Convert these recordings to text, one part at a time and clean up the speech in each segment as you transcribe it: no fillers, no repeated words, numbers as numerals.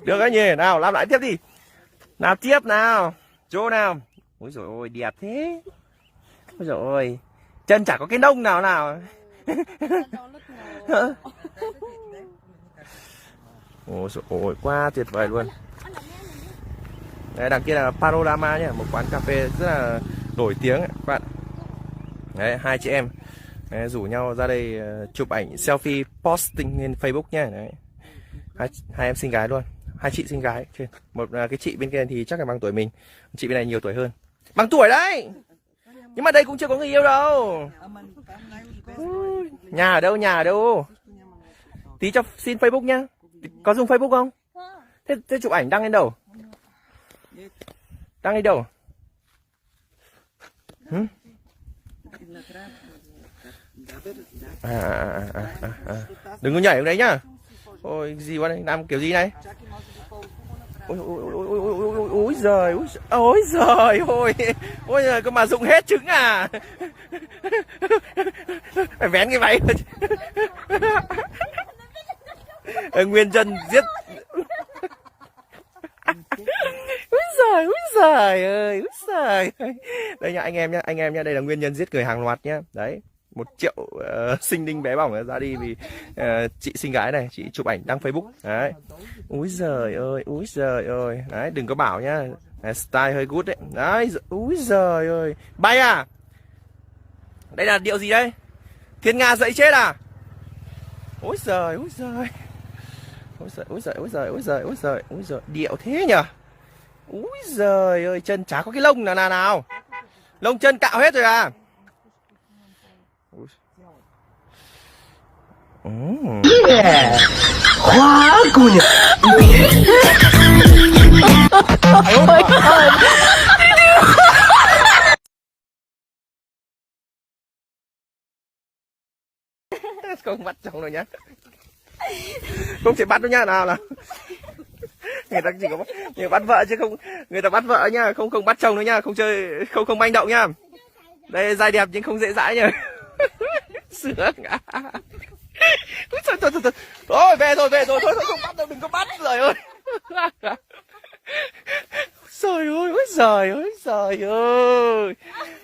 Được anh nhỉ, nào làm lại tiếp đi. Nào tiếp nào. Chỗ nào. Ôi dồi ôi đẹp thế. Ôi dồi ôi. Chân chả có cái nông nào nào. Ôi dồi ôi quá tuyệt vời luôn. Đấy, đằng kia là Panorama nhé, một quán cà phê rất là nổi tiếng các bạn. Đấy, hai chị em đấy, rủ nhau ra đây chụp ảnh selfie posting lên Facebook nhé. Đấy. Hai em xinh gái luôn, hai chị xinh gái. Một cái chị bên kia thì chắc là bằng tuổi mình, chị bên này nhiều tuổi hơn. Bằng tuổi đấy, nhưng mà đây cũng chưa có người yêu đâu. Nhà ở đâu, nhà ở đâu? Tí cho xin Facebook nhá. Có dùng Facebook không? Thế chụp ảnh đăng lên đâu? Đăng lên đâu? Đừng có nhảy xuống đấy nhá. Ôi gì quá đây, làm kiểu gì này? Ôi giời, ôi giời ôi. Ôi giời, cơ mà dụng hết trứng à? Phải vén cái váy. Nguyên Nhân giết. Úi giời ơi, úi giời. Đây nha anh em nhá, đây là nguyên nhân giết người hàng loạt nhá. Đấy, 1 triệu sinh linh bé bỏng ra đi vì chị xinh gái này, chị chụp ảnh đăng Facebook. Đấy. Úi giời ơi. Đấy, đừng có bảo nhá. Đấy, style hơi good đấy. Đấy, úi giời ơi. Bay à? Đây là điệu gì đây? Thiên Nga dậy chết à? Úi giời. Ôi giời, điệu thế nhỉ? Úi giời ơi, chân chả có cái lông nào. Lông chân cạo hết rồi à? Quá cô nhỉ. Không bắt chồng rồi nhá. Không thể bắt đâu nhá, nào. Người ta chỉ có người bắt vợ chứ không, người ta bắt vợ nhá, không bắt chồng nữa nhá, không chơi, không manh động nhá. Đây giai đẹp nhưng không dễ dãi nhá. Sướng à. Thôi về rồi, thôi không bắt đâu, đừng có bắt rồi ơi.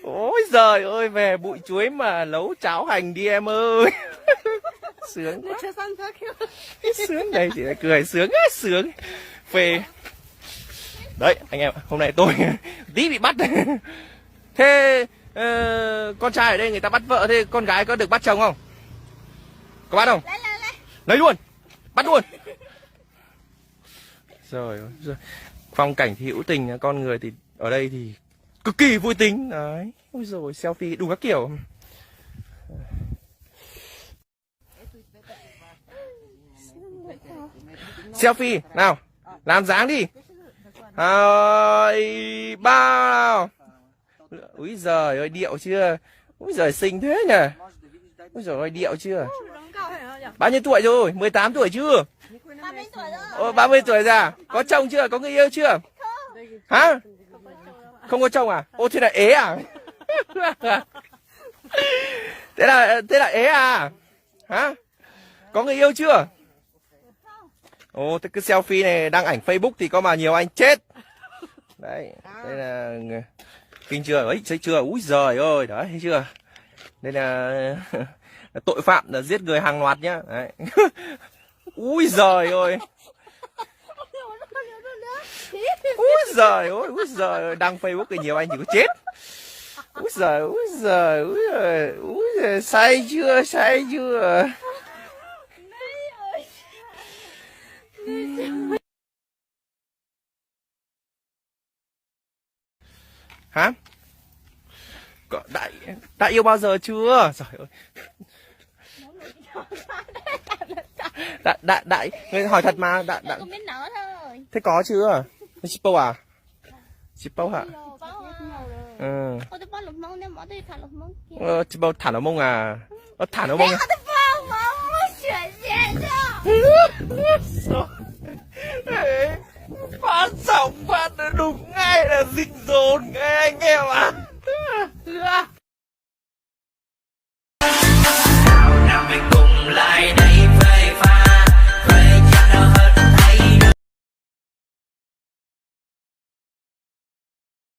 Ôi giời ơi, về bụi chuối mà nấu cháo hành đi em ơi. Sướng quá. Sướng đây chị lại cười, sướng phê. Đấy anh em, hôm nay tôi tí bị bắt. Thế con trai ở đây người ta bắt vợ, thế con gái có được bắt chồng không? Có bắt không? Lấy luôn, bắt luôn. Rồi phong cảnh thì hữu tình, con người thì ở đây thì cực kỳ vui tính. Đấy, ôi rồi selfie đủ các kiểu. Selfie nào, làm dáng đi. 2, 3 nào. Úi giời ơi, điệu chưa? Úi giời xinh thế nhỉ. Úi giời ơi, điệu chưa? Bao nhiêu tuổi rồi? 18 tuổi chưa? 30 tuổi rồi. 30 tuổi ra. Có chồng chưa? Có người yêu chưa? Hả? Không có chồng à? Ô thế là ế à? Thế là ế à? Hả? Có người yêu chưa? Ồ, thế cứ selfie này đăng ảnh Facebook thì có mà nhiều anh chết. Đấy, đây là kinh chưa? Ấy, thấy chưa? Úi giời ơi, đấy, thấy chưa? Đây là tội phạm là giết người hàng loạt nhá. Đấy. Úi giời ơi. Úi giời, đăng Facebook thì nhiều anh chỉ có chết. Úi giời, say chưa? Hả? Đã yêu bao giờ chưa? Trời ơi. Đại người hỏi thật mà, Không biết nở thôi. thế có chưa? Shippo à? Shippo hả? Ừ. Shippo thả nó mông à? Thả nó mông à?